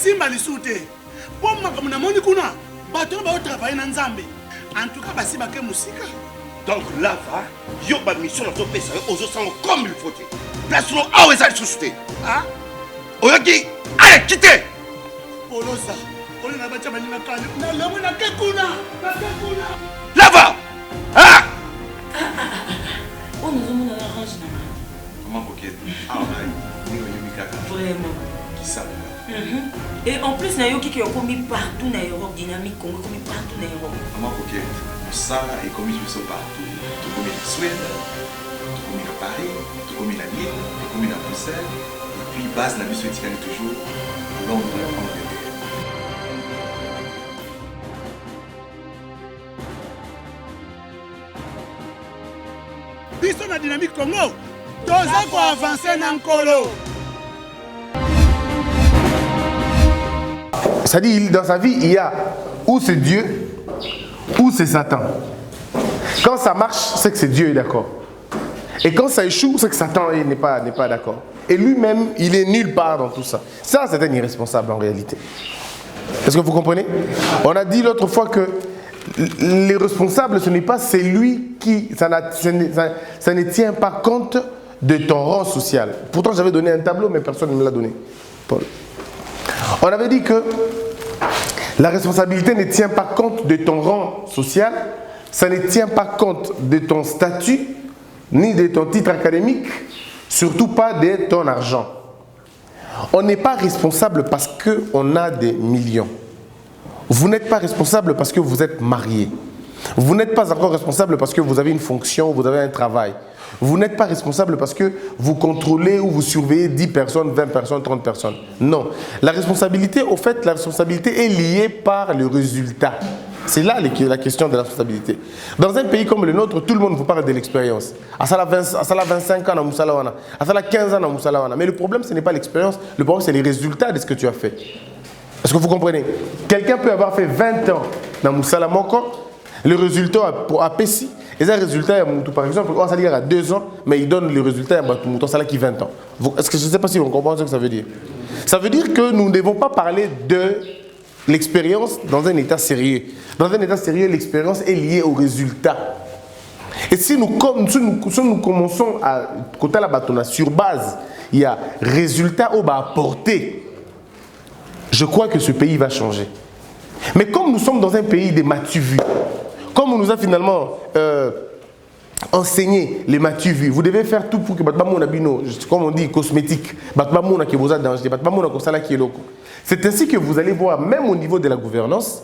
simba lisute. Pour moi comme na moni kuna, bato ba travailler na nzambe. En tout cas basi ba ke musika. Donc là va, yo ba mission na to pesa aux autres comme il faut. Place lo a weza susute. Ah? Oyoki, allez quittez. Polosa. On a battu ma nina kali. Na lemo na kekuna. Na kekuna. Là va. Ah! On nous a arrangé. Comment coquette? Ah ouais. Ni yo mikaka. Vraiment. Qui ça? Et en plus, Nayoki qui est commis partout dans l'Europe, dynamique Congo commis partout dans l'Europe. Comment coquette? Ça est commis partout. Tout commis en Suède, tout commis à Paris, tout commis à Lille, tout commis à Bruxelles. Et puis base la mission éthique toujours Londres en Angleterre. Biso na dynamique Congo. Toza ko avancer na nkolo. C'est-à-dire, dans sa vie, il y a ou c'est Dieu, ou c'est Satan. Quand ça marche, c'est que c'est Dieu est d'accord. Et quand ça échoue, c'est que Satan n'est pas d'accord. Et lui-même, il est nulle part dans tout ça. Ça, c'est un irresponsable en réalité. Est-ce que vous comprenez? On a dit l'autre fois que les responsables, ce n'est pas celui qui... Ça ne tient pas compte de ton rang social. Pourtant, j'avais donné un tableau, mais personne ne me l'a donné. Paul. On avait dit que la responsabilité ne tient pas compte de ton rang social, ça ne tient pas compte de ton statut, ni de ton titre académique, surtout pas de ton argent. On n'est pas responsable parce qu'on a des millions. Vous n'êtes pas responsable parce que vous êtes marié. Vous n'êtes pas encore responsable parce que vous avez une fonction, vous avez un travail. Vous n'êtes pas responsable parce que vous contrôlez ou vous surveillez 10 personnes, 20 personnes, 30 personnes. Non. La responsabilité, au fait, la responsabilité est liée par le résultat. C'est là la question de la responsabilité. Dans un pays comme le nôtre, tout le monde vous parle de l'expérience. À ça, 25 ans dans Moussalawana, à ça, 15 ans dans Moussalawana. Mais le problème, ce n'est pas l'expérience, le problème, c'est les résultats de ce que tu as fait. Est-ce que vous comprenez? Quelqu'un peut avoir fait 20 ans dans Moussalamoko, le résultat à Pessi, et ça, le résultat, par exemple, on s'est dit à 2 ans, mais il donne le résultat à Mouton Salah qui 20 ans. Est-ce que je ne sais pas si on comprend ce que ça veut dire? Ça veut dire que nous ne devons pas parler de l'expérience dans un état sérieux. Dans un état sérieux, l'expérience est liée au résultat. Et si nous commençons à côté la bâtonne sur base, il y a résultat au bas apporté, je crois que ce pays va changer. Mais comme nous sommes dans un pays des matu-vus, comme on nous a finalement enseigné les matu-vus, vous devez faire tout pour que comme on dit, cosmétique, c'est ainsi que vous allez voir, même au niveau de la gouvernance,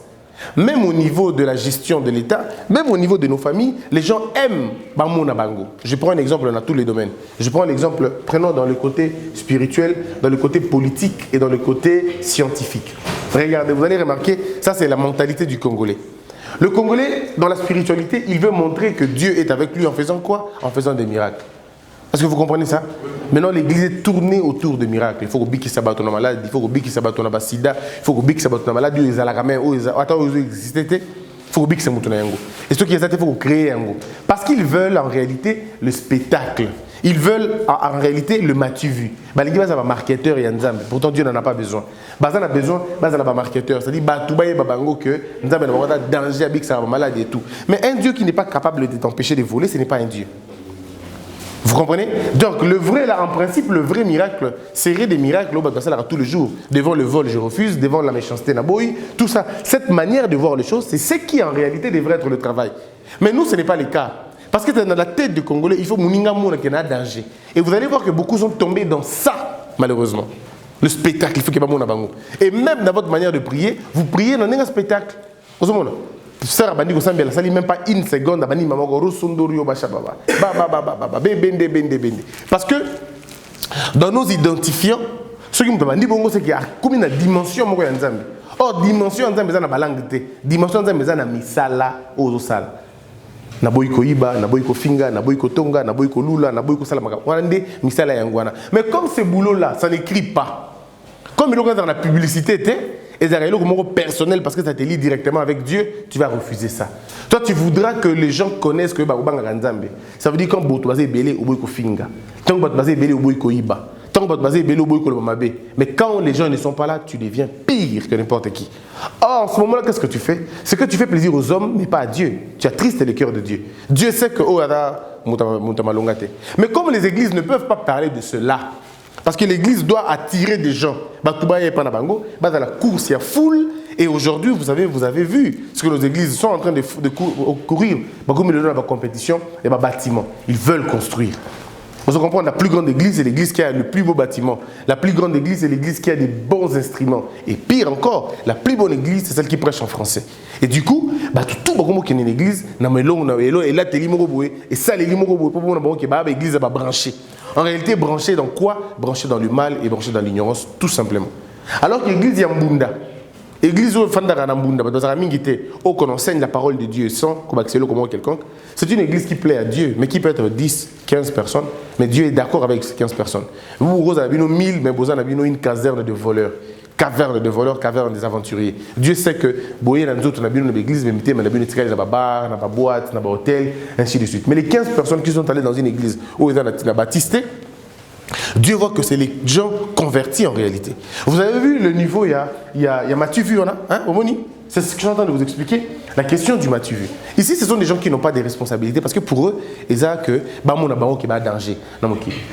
même au niveau de la gestion de l'État, même au niveau de nos familles, les gens aiment Bamona Bango. Je prends un exemple dans tous les domaines. Je prends l'exemple, prenons dans le côté spirituel, dans le côté politique et dans le côté scientifique. Regardez, vous allez remarquer, ça c'est la mentalité du Congolais. Le Congolais, dans la spiritualité, il veut montrer que Dieu est avec lui en faisant quoi? En faisant des miracles. Est-ce que vous comprenez ça? Maintenant, l'église est tournée autour de miracles. Il faut que Biki Sabat on a malade, il faut que Biki Sabat on a sida, il faut que Biki Sabat on a malade, Dieu est à la ramène, attends, ils existent, il faut que Biki Sabat on a yango. Et ce qui est ça, il faut créer yango. Parce qu'ils veulent en réalité le spectacle. Ils veulent en réalité le matu-vu. L'église va marketeur et Nzambe. Pourtant, Dieu n'en a pas besoin. Baza a besoin, Baza n'a pas marketeur. C'est-à-dire, Batoubaye Babango que Nzambe n'a pas danger, Biki Sabat malade et tout. Mais un Dieu qui n'est pas capable de t'empêcher de voler, ce n'est pas un Dieu. Vous comprenez? Donc le vrai, là, en principe, le vrai miracle serait des miracles tous les jours. Devant le vol, je refuse. Devant la méchanceté, Naboui. Tout ça. Cette manière de voir les choses, c'est ce qui en réalité devrait être le travail. Mais nous, ce n'est pas le cas. Parce que dans la tête du Congolais, il faut Mouninga Mouna qui a danger. Et vous allez voir que beaucoup sont tombés dans ça, malheureusement. Le spectacle, il faut qu'il y ait Mouna Bango. Et même dans votre manière de prier, vous priez dans un spectacle. Vous savez, ça ne même pas une seconde. Parce que dans nos identifiants, ce qui me demandent, c'est qu'il y a comme une dimension. Or, dimension, c'est une langue. Dimension, c'est une misala aux sala. Naboyko Iba, Naboyko Finga, Naboyko Tonga, Naboyko Lula, Naboyko Salamaka. On a des misala yangwana. Mais comme ce boulot-là, ça n'écrit pas. Comme il y a dans la publicité, et ça personnel parce que ça te lie directement avec Dieu, tu vas refuser ça. Toi, tu voudras que les gens connaissent que ça veut dire quand tu vas belé ou finga, quand tu vas belé ou iba, Mais quand les gens ne sont pas là, tu deviens pire que n'importe qui. Or, en ce moment-là, qu'est-ce que tu fais? C'est que tu fais plaisir aux hommes, mais pas à Dieu. Tu attristes le cœur de Dieu. Dieu sait que mais comme les églises ne peuvent pas parler de cela, parce que l'église doit attirer des gens, dans la course, il y a foule. Et aujourd'hui, vous avez vu ce que nos églises sont en train de courir. Comme ils dans la compétition, et bâtiment. Ils veulent construire. Vous comprenez, la plus grande église, c'est l'église qui a le plus beau bâtiment. La plus grande église, c'est l'église qui a des bons instruments. Et pire encore, la plus bonne église, c'est celle qui prêche en français. Et du coup, tout le monde qui est une église, et là, tu es et ça, les l'église va brancher. En réalité, branché dans quoi? Branché dans le mal et branché dans l'ignorance, tout simplement. Alors que l'église est en Bunda. L'église qu'on enseigne la parole de Dieu sans quelconque, c'est une église qui plaît à Dieu, mais qui peut être 10, 15 personnes, mais Dieu est d'accord avec ces 15 personnes. Vous avez 1000, mais vous avez une caserne de voleurs. Caverne de voleurs, caverne des aventuriers. Dieu sait que boyer dans d'autres dans l'église, mais dans la bar, dans la boîte, dans l'hôtel, ainsi de suite. Mais les 15 personnes qui sont allées dans une église où ils ont baptisé, Dieu voit que c'est les gens convertis en réalité. Vous avez vu le niveau, il y a Matthieu vu, on a, hein, Omoni? C'est ce que je suis en train de vous expliquer. La question du Matthieu vu. Ici, ce sont des gens qui n'ont pas de responsabilités parce que pour eux, ils ont que qui est danger.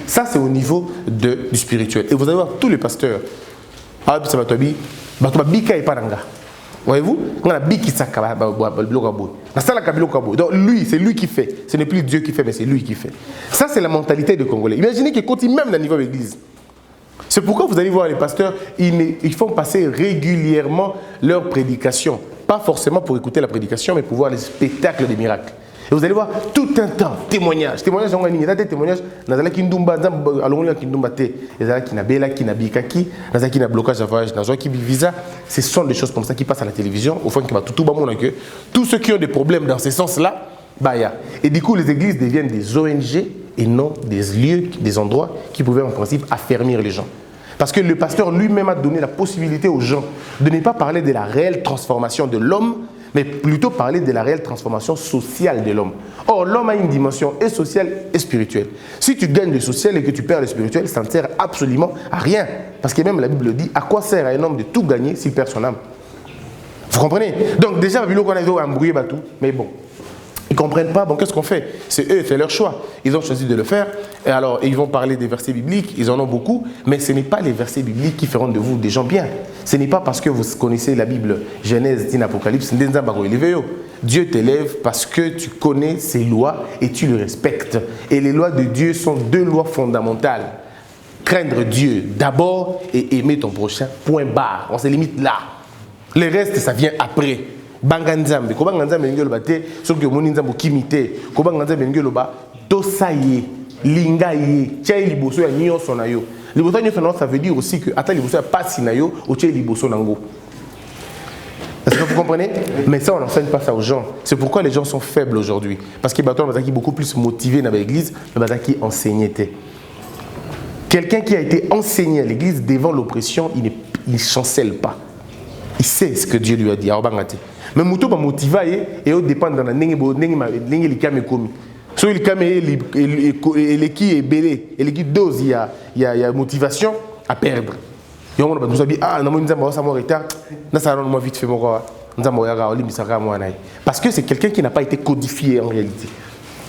Ça, c'est au niveau du spirituel. Et vous allez voir tous les pasteurs. Voyez-vous? Donc lui, c'est lui qui fait. Ce n'est plus Dieu qui fait, mais c'est lui qui fait. Ça, c'est la mentalité des Congolais. Imaginez qu'ils continuent même à niveau de l'église. C'est pourquoi vous allez voir les pasteurs, ils font passer régulièrement leur prédication. Pas forcément pour écouter la prédication, mais pour voir les spectacles des miracles. Et vous allez voir tout un temps, témoignages. Témoignages, il y a des témoignages. Il y a des blocages de voyage, visa. Ce sont des choses comme ça qui passent à la télévision. Au fond, tous ceux qui ont des problèmes dans ce sens-là, et du coup, les églises deviennent des ONG et non des lieux, des endroits qui pouvaient en principe affermir les gens. Parce que le pasteur lui-même a donné la possibilité aux gens de ne pas parler de la réelle transformation de l'homme, mais plutôt parler de la réelle transformation sociale de l'homme. Or, l'homme a une dimension et sociale et spirituelle. Si tu gagnes le social et que tu perds le spirituel, ça ne sert absolument à rien. Parce que même la Bible dit, à quoi sert à un homme de tout gagner s'il perd son âme? Vous comprenez? Donc déjà, on a embrouillé tout, mais bon. Ils ne comprennent pas, bon, qu'est-ce qu'on fait? C'est eux, c'est leur choix. Ils ont choisi de le faire. Et alors, ils vont parler des versets bibliques, ils en ont beaucoup, mais ce n'est pas les versets bibliques qui feront de vous des gens bien. Ce n'est pas parce que vous connaissez la Bible, Genèse, Apocalypse, Dieu t'élève parce que tu connais ses lois et tu le respectes. Et les lois de Dieu sont deux lois fondamentales. Craindre Dieu d'abord et aimer ton prochain, point barre. On se limite là. Le reste, ça vient après. Banganzambe, ko banganzambe ngelo bate, soki omoni nzambo kimite, ko banganzambe ngelo ba dosaye, lingaye, tchai liboso ya nyonso na yo. Liboso ya nyonso na yo, ça veut dire aussi que ata liboso ya pasi na yo, o tchai liboso nango. Est-ce que vous comprenez? Mais ça, on n'enseigne pas ça aux gens. C'est pourquoi les gens sont faibles aujourd'hui. Parce que Baton est beaucoup plus motivé dans l'église, mais Baton qui enseignait. Quelqu'un qui a été enseigné à l'église devant l'oppression, il ne chancelle pas. Il sait ce que Dieu lui a dit. Mais Mouto va motiver et au dépend dans la nengi likame komi. So il kame et qui est belé et qui dose il y a motivation à perdre. Et on va nous dire ah non moi nous avons ça mon retard, na ça non vite fait mon quoi. Nous avons ya olimbisaka moi naï. Parce que c'est quelqu'un qui n'a pas été codifié en réalité.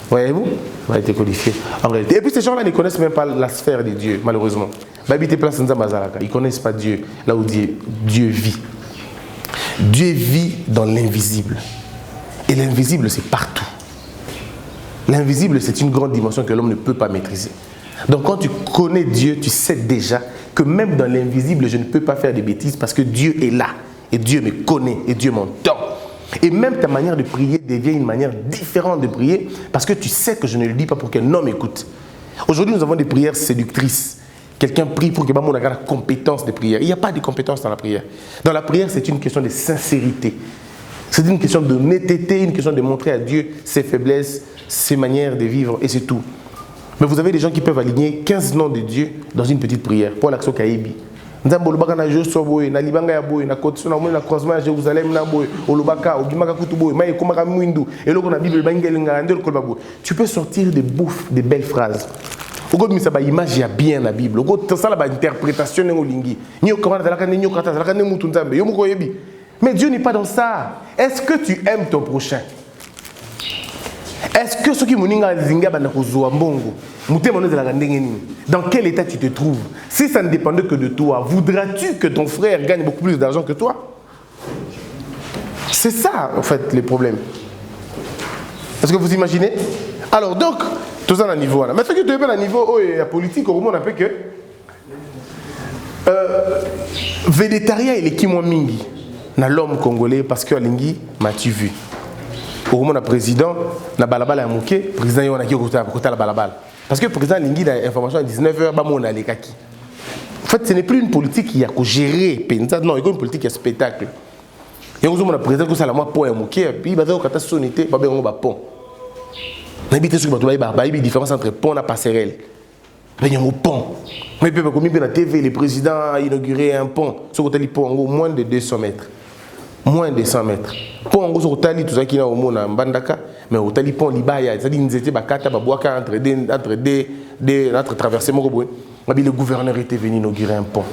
Voyez-vous? Il n'a pas été codifié en réalité. Et puis ces gens-là ne connaissent même pas la sphère de Dieu malheureusement. Babité place Nzambazalaka, ils connaissent pas Dieu là où Dieu vit. Dieu vit dans l'invisible. Et l'invisible, c'est partout. L'invisible, c'est une grande dimension que l'homme ne peut pas maîtriser. Donc quand tu connais Dieu, tu sais déjà que même dans l'invisible, je ne peux pas faire des bêtises parce que Dieu est là. Et Dieu me connaît et Dieu m'entend. Et même ta manière de prier devient une manière différente de prier parce que tu sais que je ne le dis pas pour qu'un homme écoute. Aujourd'hui, nous avons des prières séductrices. Quelqu'un prie pour que on ait la compétence de prière. Il n'y a pas de compétence dans la prière. Dans la prière, c'est une question de sincérité. C'est une question de netteté, une question de montrer à Dieu ses faiblesses, ses manières de vivre, et c'est tout. Mais vous avez des gens qui peuvent aligner 15 noms de Dieu dans une petite prière. Pour l'action Kaïbi. Nzambo lobaka na Joshua boy, na libanga ya boy, na côté na na croisement à Jérusalem na boy, olobaka, obimaka kutu boy, maye komaka mwindu, et loko na Bible bangeli ngandel kolba boy. Tu peux sortir des bouffes, des belles phrases. Pourquoi ça ba image ya bien la Bible? Pourquoi ça la ba interprétation ne olingi? Ni okana la kane ni okata la kane mutu nzambe. Yo moko yebi. Mais Dieu n'est pas dans ça. Est-ce que tu aimes ton prochain? Est-ce que ceux qui moninga zinga ba na kozwa mbongo? Mutema no zela ndenge nini? Dans quel état tu te trouves? Si ça ne dépendait que de toi, voudras-tu que ton frère gagne beaucoup plus d'argent que toi? C'est ça en fait le problème. Est-ce que vous imaginez? Alors donc tout ça à niveau là. Mais ce que tu veux à niveau la politique au monde un peu que végétarien il est qui moins mingi na l'homme congolais parce que lingi m'as-tu vu? Au monde président na balabala moké président yon a qui côté la balabala parce que président lingi da information à 19h ba mon aller kaki. En fait ce n'est plus une politique qui a que gérer non, il y a une politique de spectacle. Il y a un président qui a la moi point moké puis ba za ko ta sonité ba ben on ba pont. N'habitez sur il y a une différence entre pont et passerelle. Il y a un pont. Mais comme la TV, le président a inauguré un pont. Sur le pont, moins de 200 mètres. Moins de 100 mètres. Pont, sur le tout ça qui est au monde en Bandaka. Mais au tali pont, Libaya, c'est-à-dire qu'ils étaient entre traversées. Le gouverneur était venu inaugurer un pont.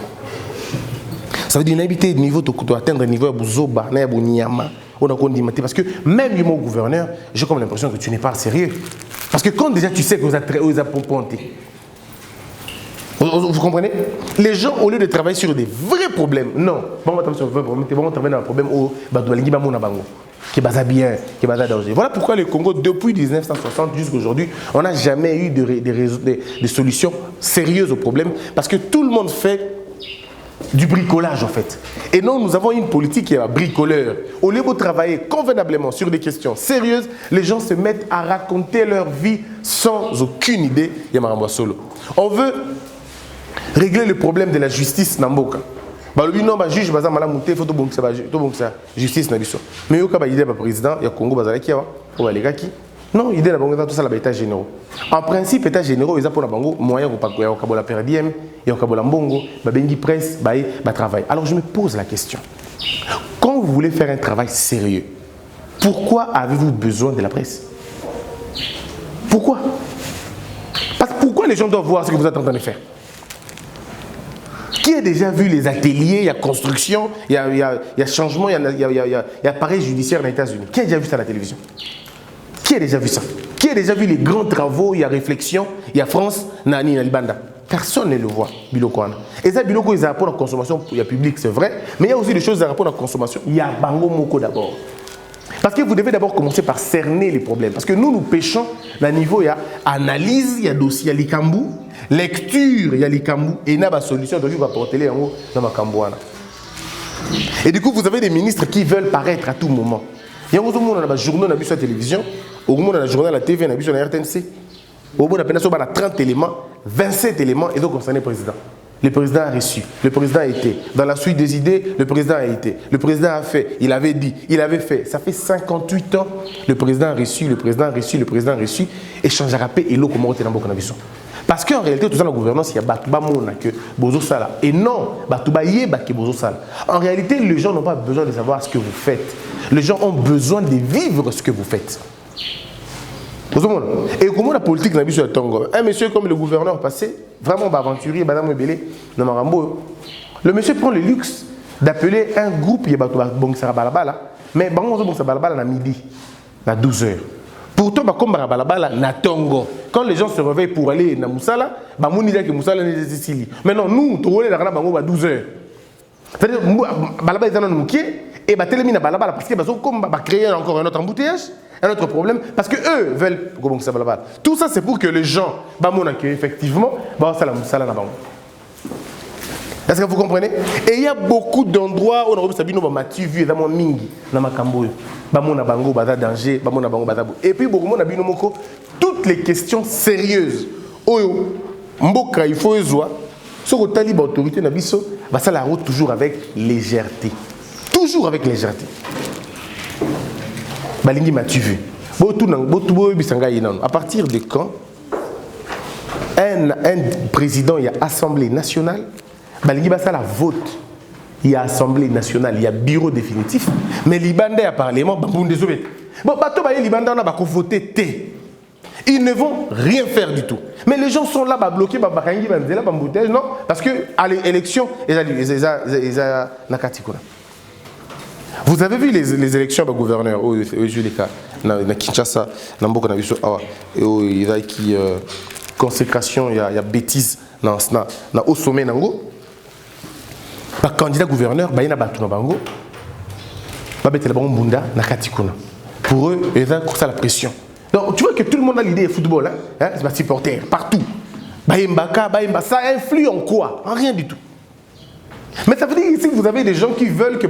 Ça veut dire qu'il niveau de atteindre le niveau de Bouzoba, Niyama. Parce que même le mot gouverneur, j'ai comme l'impression que tu n'es pas sérieux. Parce que quand déjà tu sais que vous avez ponté, vous comprenez? Les gens, au lieu de travailler sur des vrais problèmes, non, on va travailler sur des vrais problèmes, on va travailler dans un problème où qui est bien, qui est danger. Voilà pourquoi le Congo, depuis 1960 jusqu'à aujourd'hui, on n'a jamais eu de solutions sérieuses aux problèmes. Parce que tout le monde fait du bricolage en fait. Et non, nous avons une politique qui est bricoleur. Au lieu de travailler convenablement sur des questions sérieuses, les gens se mettent à raconter leur vie sans aucune idée. Solo. On veut régler le problème de la justice Namboka. Non, bah juge, bah ça m'a monté, faut tout bon ça, justice Nabiso. Mais il y a idée président, il y a Congo bazalaki wa, ou les gars qui. Non, l'idée de tout ça, c'est l'état généraux. En principe, l'état généraux, ils ont pour les moyens pour la perdiem, il y a la mbongo, bengi presse, travail. Alors je me pose la question. Quand vous voulez faire un travail sérieux, pourquoi avez-vous besoin de la presse? Pourquoi? Pourquoi les gens doivent voir ce que vous êtes en train de faire? Qui a déjà vu les ateliers, il y a construction, il y a changement, il y a appareil judiciaire dans les États-Unis? Qui a déjà vu ça à la télévision? Qui a déjà vu ça? Qui a déjà vu les grands travaux, il y a réflexion, il y a France, Nani, Nalibanda? Personne ne le voit, Bilokwana. Et ça, Biloko, ils ont rapport à la consommation, il y a public, c'est vrai, mais il y a aussi des choses à rapport à la consommation. Il y a Bango Moko d'abord. Parce que vous devez d'abord commencer par cerner les problèmes. Parce que nous pêchons à niveau, il y a analyse, il y a dossier, il y a l'Ikambu, lecture, il y a l'Ikambu, et il y a une solution, donc il va porter les en dans ma Kambouana. Et du coup, vous avez des ministres qui veulent paraître à tout moment. Il y a un journal, on a vu sur la télévision, au moment de la journée, la TV, on a vu sur la RTNC. Au bout de la peine, on a 30 éléments, 27 éléments, et donc concerné le président. Le président a reçu, le président a été. Dans la suite des idées, le président a été. Le président a fait, il avait dit, il avait fait. Ça fait 58 ans, le président a reçu, le président a reçu, le président a reçu. Échange à rappeler et l'eau comment on dans beaucoup de parce qu'en réalité, tout ça dans la gouvernance, il y a Batouba Mona que Bozo Sala. Et non, Batouba Yeba que Bozo Sala. En réalité, les gens n'ont pas besoin de savoir ce que vous faites. Les gens ont besoin de vivre ce que vous faites. Et comment la politique n'a vu sur le Tongo? Un monsieur comme le gouverneur passé, vraiment aventurier, Madame Ebele, le monsieur prend le luxe d'appeler un groupe, il y a Bongsara Balabala, mais Bongsara Balabala à midi, à 12h. Pourtant, comme Balabala na Tongo, quand les gens se réveillent pour aller à Moussala, Bamouni dit que Moussala n'est pas Sicile. Maintenant, nous, on est à 12h. C'est-à-dire, Balabala est dans le Moukier et Batelemi na Balabala parce qu'ils ont créé encore un autre embouteillage. Un autre problème, parce que eux veulent. Tout ça, c'est pour que les gens, effectivement, est-ce que vous comprenez? Et il y a beaucoup d'endroits où on a vu Mathieu vu évidemment Mingi, Namakambo, Bamona Bango, Bada Danger, Bamona Bango, Badabo. Et puis, beaucoup de gens toutes les questions sérieuses. Oyo, Mboka, il faut voir. Ce que talib autorité Nabiso, ça la route toujours avec légèreté. Toujours avec légèreté. Balingi m'as-tu vu? À partir de quand un président, il y a Assemblée nationale, Balingi Bassa la vote, il y a Assemblée nationale, il y a bureau définitif, mais Libanda, il y a Parlement, bon, bateau, Libanda, on a voté T. Ils ne vont rien faire du tout. Mais les gens sont là, bloqués, non? Parce qu'à l'élection, vous avez vu les élections de gouverneur au Kinshasa, il y a qui consécration, il y a bêtise au sommet. Le candidat gouverneur, il y a Bango, pour eux, il y a la pression. Donc, tu vois que tout le monde a l'idée de football, hein? C'est supporter partout. Ça influe en quoi? En rien du tout. Mais ça veut dire ici que vous avez des gens qui veulent que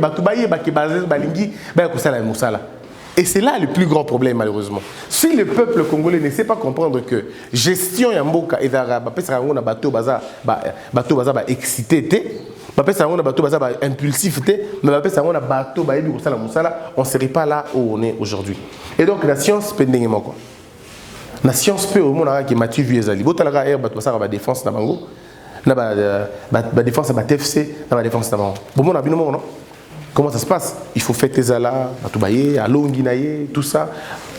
et c'est là le plus grand problème, malheureusement. Si le peuple congolais ne sait pas comprendre que gestion yamboka et excité, impulsif, on ne serait pas là où on est aujourd'hui. Et donc la science peut n'importe quoi. La science peut au monde qui Mathieu Viezali. Défense na bango, na défense na TFC, na défense na bango. Non? Comment ça se passe? Il faut faire tes alas, tout ça.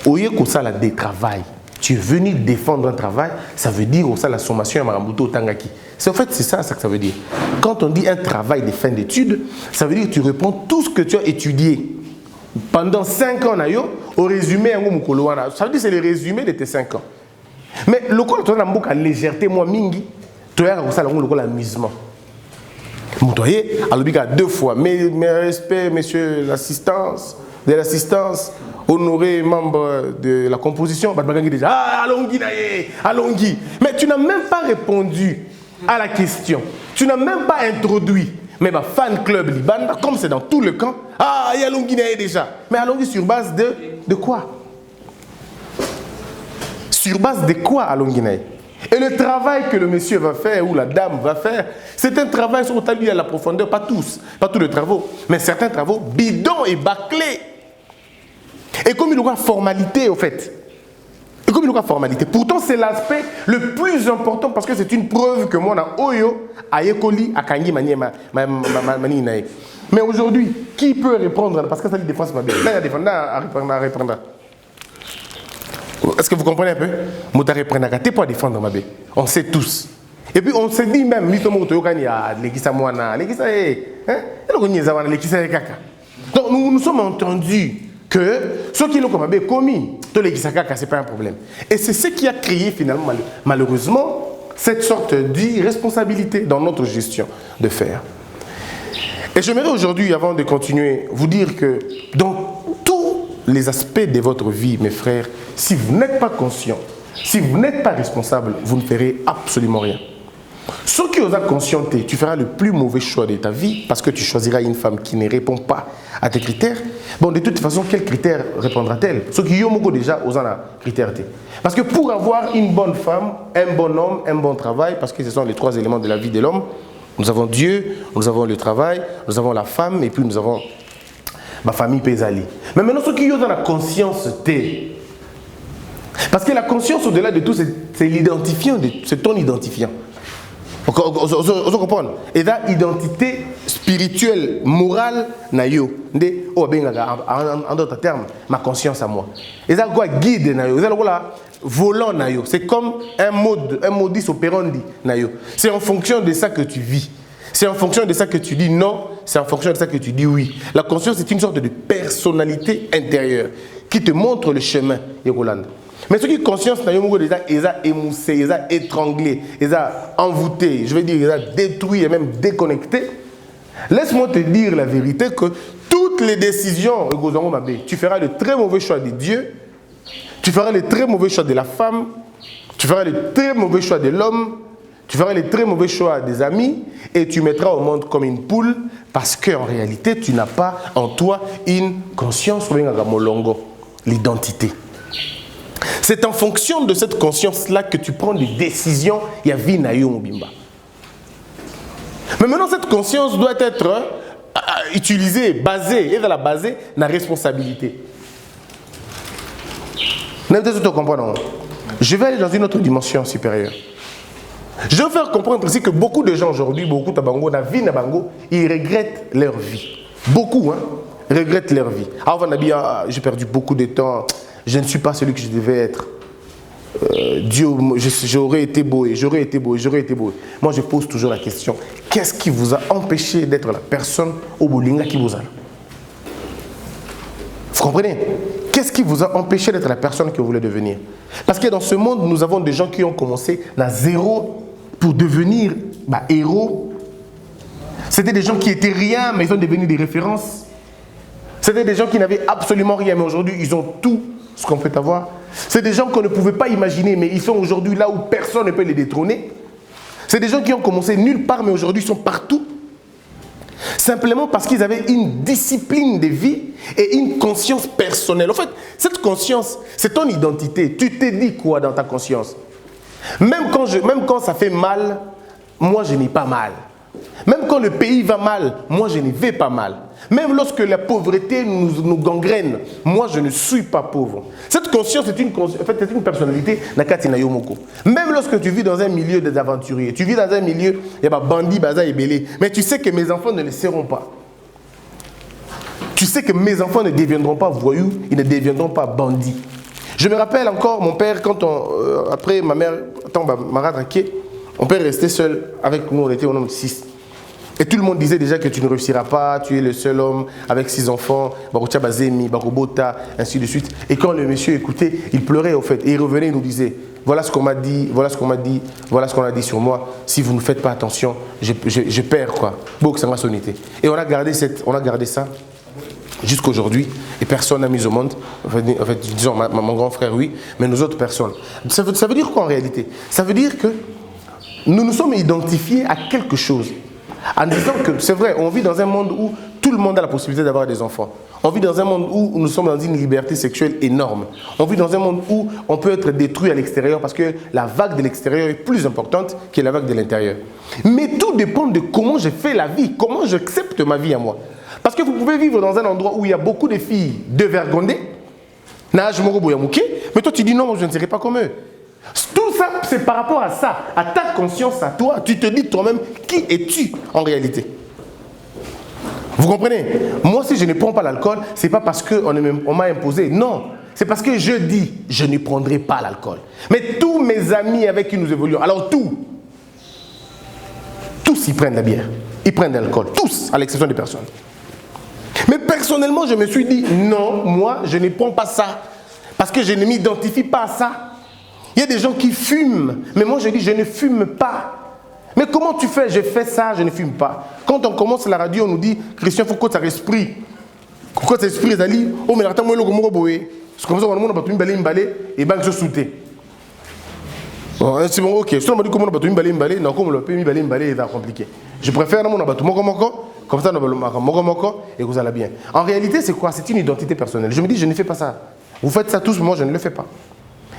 Au lieu que ça la des travail. Tu es venu défendre un travail, ça veut dire ça la sommation à Marambuto Tangaki. En fait, c'est ça que ça veut dire. Quand on dit un travail de fin d'études, ça veut dire que tu reprends tout ce que tu as étudié pendant 5 ans, au résumé, ça veut dire que c'est le résumé de tes 5 ans. Mais le coup de la légèreté, moi, mingi, tu as l'amusement. Vous voyez, alors il y a 2 fois. Mes respects, messieurs l'assistance, de l'assistance, honoré membre de la composition, allons-y. Mais tu n'as même pas répondu à la question. Tu n'as même pas introduit. Mais ma fan club Liban, comme c'est dans tout le camp, il y a allons-y déjà. Mais allons-y sur base de quoi? Sur base de quoi allons-y? Et le travail que le monsieur va faire ou la dame va faire, c'est un travail sur lequel à la profondeur, pas tous les travaux, mais certains travaux bidons et bâclés. Et comme il y aura formalité, au fait. Et comme il y aura formalité. Pourtant, c'est l'aspect le plus important parce que c'est une preuve que moi, na Oyo, à Yekoli, à Kangi, Mani. Mais aujourd'hui, qui peut répondre? Parce que ça dit défense, ma belle. Là, il y a défense à répondre. Est-ce que vous comprenez un peu? Tu peux défendre ma belle. On sait tous. Et puis on se dit même, donc nous sommes entendus que ceux qui l'ont commis, c'est pas un problème. Et c'est ce qui a créé finalement, malheureusement, cette sorte d'irresponsabilité dans notre gestion de faire. Et j'aimerais aujourd'hui, avant de continuer, vous dire que dans tous les aspects de votre vie, mes frères, si vous n'êtes pas conscient, si vous n'êtes pas responsable, vous ne ferez absolument rien. Ce qui os conscienté, tu feras le plus mauvais choix de ta vie parce que tu choisiras une femme qui ne répond pas à tes critères. Bon, de toute façon, quels critères répondra-t-elle? Ce qui ont déjà aux critères. Parce que pour avoir une bonne femme, un bon homme, un bon travail, parce que ce sont les 3 éléments de la vie de l'homme, nous avons Dieu, nous avons le travail, nous avons la femme et puis nous avons ma famille Pézali. Mais maintenant, ce qui ont la conscience, parce que la conscience, au-delà de tout, c'est l'identifiant, c'est ton identifiant. Vous comprenez? Et là, identité spirituelle, morale, en d'autres termes, ma conscience à moi. Et ça, quoi, guide, volant, c'est comme un modus operandi. C'est en fonction de ça que tu vis. C'est en fonction de ça que tu dis non, c'est en fonction de ça que tu dis oui. La conscience, c'est une sorte de personnalité intérieure qui te montre le chemin, Yolande. Mais ce qui est conscience, ils ont émoussé, ils ont étranglé, ils ont envoûté, je veux dire, ils ont détruit et même déconnecté. Laisse-moi te dire la vérité que toutes les décisions, tu feras le très mauvais choix de Dieu, tu feras le très mauvais choix de la femme, tu feras le très mauvais choix de l'homme, tu feras le très mauvais choix des amis et tu mettras au monde comme une poule parce qu'en réalité, tu n'as pas en toi une conscience, l'identité. C'est en fonction de cette conscience-là que tu prends des décisions. Il y a vie na yo mobimba. Mais maintenant, cette conscience doit être utilisée, basée, et dans la basée, la responsabilité. Je vais aller dans une autre dimension supérieure. Je veux faire comprendre ici que beaucoup de gens aujourd'hui, beaucoup de Bango, na vie na Bango, ils regrettent leur vie. Beaucoup, regrettent leur vie. Alors, j'ai perdu beaucoup de temps. Je ne suis pas celui que je devais être. Dieu, j'aurais été beau et j'aurais été beau et j'aurais été beau. Moi, je pose toujours la question, qu'est-ce qui vous a empêché d'être la personne au Bolinga qui vous a? Vous comprenez? Qu'est-ce qui vous a empêché d'être la personne que vous voulez devenir? Parce que dans ce monde, nous avons des gens qui ont commencé à zéro pour devenir héros. C'était des gens qui étaient rien, mais ils sont devenus des références. C'était des gens qui n'avaient absolument rien, mais aujourd'hui, ils ont tout ce qu'on peut avoir. C'est des gens qu'on ne pouvait pas imaginer, mais ils sont aujourd'hui là où personne ne peut les détrôner. C'est des gens qui ont commencé nulle part, mais aujourd'hui, ils sont partout. Simplement parce qu'ils avaient une discipline de vie et une conscience personnelle. En fait, cette conscience, c'est ton identité. Tu te dis quoi dans ta conscience? Même quand ça fait mal, moi je n'ai pas mal. Même quand le pays va mal, moi je ne vais pas mal. Même lorsque la pauvreté nous gangrène, moi je ne suis pas pauvre. Cette conscience est une personnalité Nakati na Yomoko. Même lorsque tu vis dans un milieu des aventuriers, tu vis dans un milieu, il y a bandits, baza et belé, mais tu sais que mes enfants ne le seront pas. Tu sais que mes enfants ne deviendront pas voyous, ils ne deviendront pas bandits. Je me rappelle encore mon père, quand après ma mère m'a rattraqué, mon père restait seul avec nous, on était au nombre de 6. Et tout le monde disait déjà que tu ne réussiras pas, tu es le seul homme avec 6 enfants, Baroutia Bazemi, Barobota, ainsi de suite. Et quand le monsieur écoutait, il pleurait au fait. Et il revenait et nous disait, voilà ce qu'on m'a dit, voilà ce qu'on m'a dit, voilà ce qu'on a dit sur moi. Si vous ne faites pas attention, je perds quoi. Bon, ça m'a sonité. Et on a gardé ça jusqu'aujourd'hui. Et personne n'a mis au monde. En fait, disons, mon grand frère, oui, mais nous autres, personne. Ça veut dire quoi en réalité? Ça veut dire que nous nous sommes identifiés à quelque chose. En disant que c'est vrai, on vit dans un monde où tout le monde a la possibilité d'avoir des enfants. On vit dans un monde où nous sommes dans une liberté sexuelle énorme. On vit dans un monde où on peut être détruit à l'extérieur parce que la vague de l'extérieur est plus importante que la vague de l'intérieur. Mais tout dépend de comment je fais la vie, comment j'accepte ma vie à moi. Parce que vous pouvez vivre dans un endroit où il y a beaucoup de filles dévergondées, mais toi tu dis non, moi je ne serai pas comme eux. Tout ça, c'est par rapport à ça, à ta conscience, à toi. Tu te dis toi-même, qui es-tu en réalité? Vous comprenez? Moi, si je ne prends pas l'alcool, ce n'est pas parce qu'on m'a imposé. Non, c'est parce que je dis, je ne prendrai pas l'alcool. Mais tous mes amis avec qui nous évoluons, alors tous ils prennent la bière. Ils prennent de l'alcool, tous, à l'exception des personnes. Mais personnellement, je me suis dit, non, moi, je ne prends pas ça. Parce que je ne m'identifie pas à ça. Il y a des gens qui fument, mais moi je dis je ne fume pas. Mais comment tu fais? Je fais ça, je ne fume pas. Quand on commence la radio, on nous dit Christian, il faut que ça esprit. Pourquoi cet esprit est allé? Oh, mais attends, moi, le gomo boé. C'est comme ça qu'on a battu une balai, et ben je sautais. C'est bon, ok. Si on m'a dit comment on a battu une balai, non, comme on l'a fait une balai, c'est compliqué. Je préfère on a battu comme ça, on a et vous allez bien. En réalité, c'est quoi? C'est une identité personnelle. Je me dis, je ne fais pas ça. Vous faites ça tous, moi, je ne le fais pas.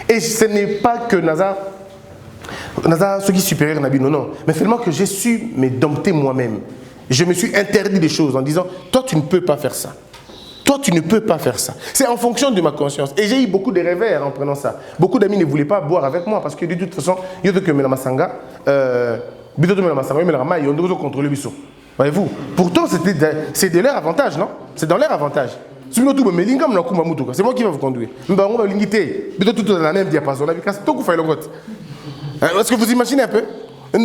Et ce n'est pas que Naza, ce qui est supérieur à Nabi, non. Mais seulement que j'ai su me dompter moi-même. Je me suis interdit des choses en disant, toi tu ne peux pas faire ça. Toi tu ne peux pas faire ça. C'est en fonction de ma conscience. Et j'ai eu beaucoup de revers en prenant ça. Beaucoup d'amis ne voulaient pas boire avec moi parce que de toute façon, il y a que Menamasanga, voyez-vous, pourtant c'est de leur avantage, non? C'est dans leur avantage. C'est moi qui vais vous conduire. Tout dans la même diapason. Est-ce que vous imaginez un peu?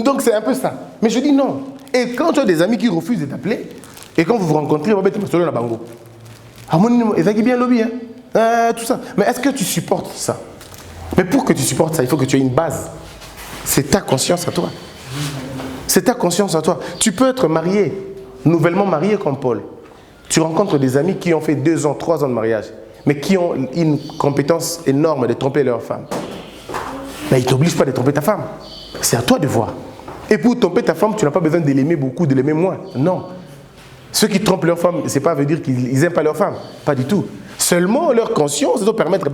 Donc c'est un peu ça. Mais je dis non. Et quand tu as des amis qui refusent de t'appeler, et quand vous vous rencontrez, vous êtes sur la bango. Bien lobby, tout ça. Mais est-ce que tu supportes ça? Mais pour que tu supportes ça, il faut que tu aies une base. C'est ta conscience à toi. C'est ta conscience à toi. Tu peux être marié, nouvellement marié comme Paul. Tu rencontres des amis qui ont fait 2 ans, 3 ans de mariage, mais qui ont une compétence énorme de tromper leur femme. Mais ils ne t'obligent pas de tromper ta femme. C'est à toi de voir. Et pour tromper ta femme, tu n'as pas besoin de l'aimer beaucoup, de l'aimer moins. Non. Ceux qui trompent leur femme, ce n'est pas veut dire qu'ils n'aiment pas leur femme. Pas du tout. Seulement leur conscience doit permettre.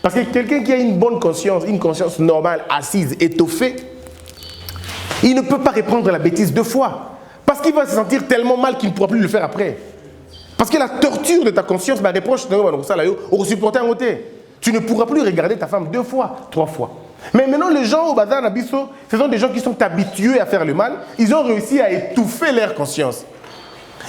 Parce que quelqu'un qui a une bonne conscience, une conscience normale, assise, étoffée, il ne peut pas reprendre la bêtise 2 fois. Parce qu'il va se sentir tellement mal qu'il ne pourra plus le faire après. Parce que la torture de ta conscience, ma reproche, tu ne pourras plus regarder ta femme 2 fois, 3 fois. Mais maintenant, les gens au bazar Nabiso, ce sont des gens qui sont habitués à faire le mal. Ils ont réussi à étouffer leur conscience.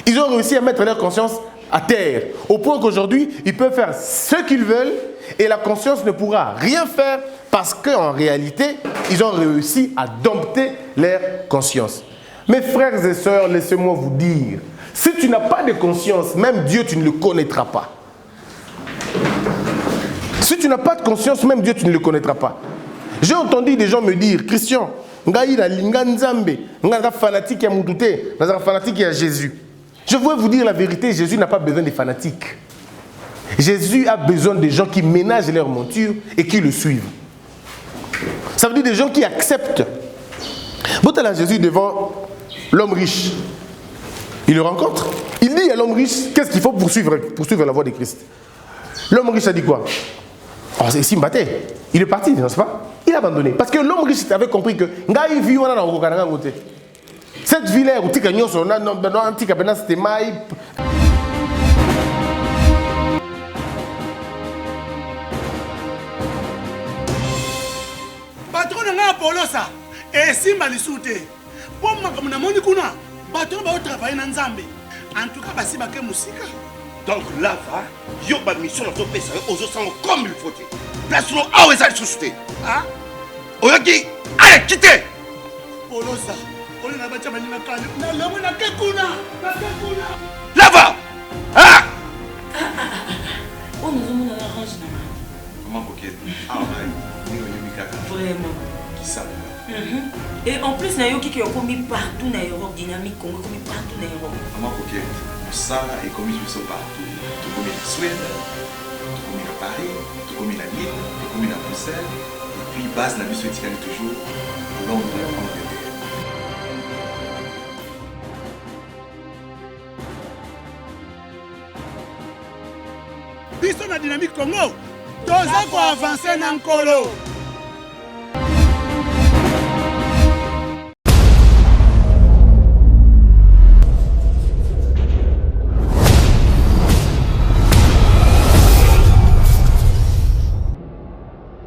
Ils ont réussi à mettre leur conscience à terre. Au point qu'aujourd'hui, ils peuvent faire ce qu'ils veulent et la conscience ne pourra rien faire parce qu'en réalité, ils ont réussi à dompter leur conscience. Mes frères et sœurs, laissez-moi vous dire, si tu n'as pas de conscience, même Dieu, tu ne le connaîtras pas. Si tu n'as pas de conscience, même Dieu, tu ne le connaîtras pas. J'ai entendu des gens me dire, Christian, fanatique à Moutouté, fanatique à Jésus. Je voudrais vous dire la vérité, Jésus n'a pas besoin des fanatiques. Jésus a besoin des gens qui ménagent leur monture et qui le suivent. Ça veut dire des gens qui acceptent. Quand elle a Jésus devant l'homme riche, il le rencontre. Il dit à l'homme riche, qu'est-ce qu'il faut pour suivre la voie de Christ? L'homme riche a dit quoi? Oh, c'est ici, il est parti, n'est-ce pas? Il a abandonné. Parce que l'homme riche avait compris que cette ville-là, patron nga Polosa et simba lisute pour moi comme na moni kuna patron ba travailler na nzambe en tout cas basi ba ke musika donc là va yo ba mission to pesa ozo sango comme il faut place no awe za susute ah oyoki allez quitter Polosa on na ba chama ni na kale na lemo na ke kuna là va ah on nous on arrange na Comment coquette? Ah, vraiment. Qui ça? Et en plus, il y a qui ont commis partout dans l'Europe, dynamique, Congo, commis partout dans l'Europe. Comment coquette? Ça est commis partout. Tout comme en Suède, tout comme à Paris, tout comme à Lille, tout comme à Bruxelles. Et puis, base la mission éthique toujours Londres, Angleterre. Biso na dynamique Congo, toza ko avancer na nkolo.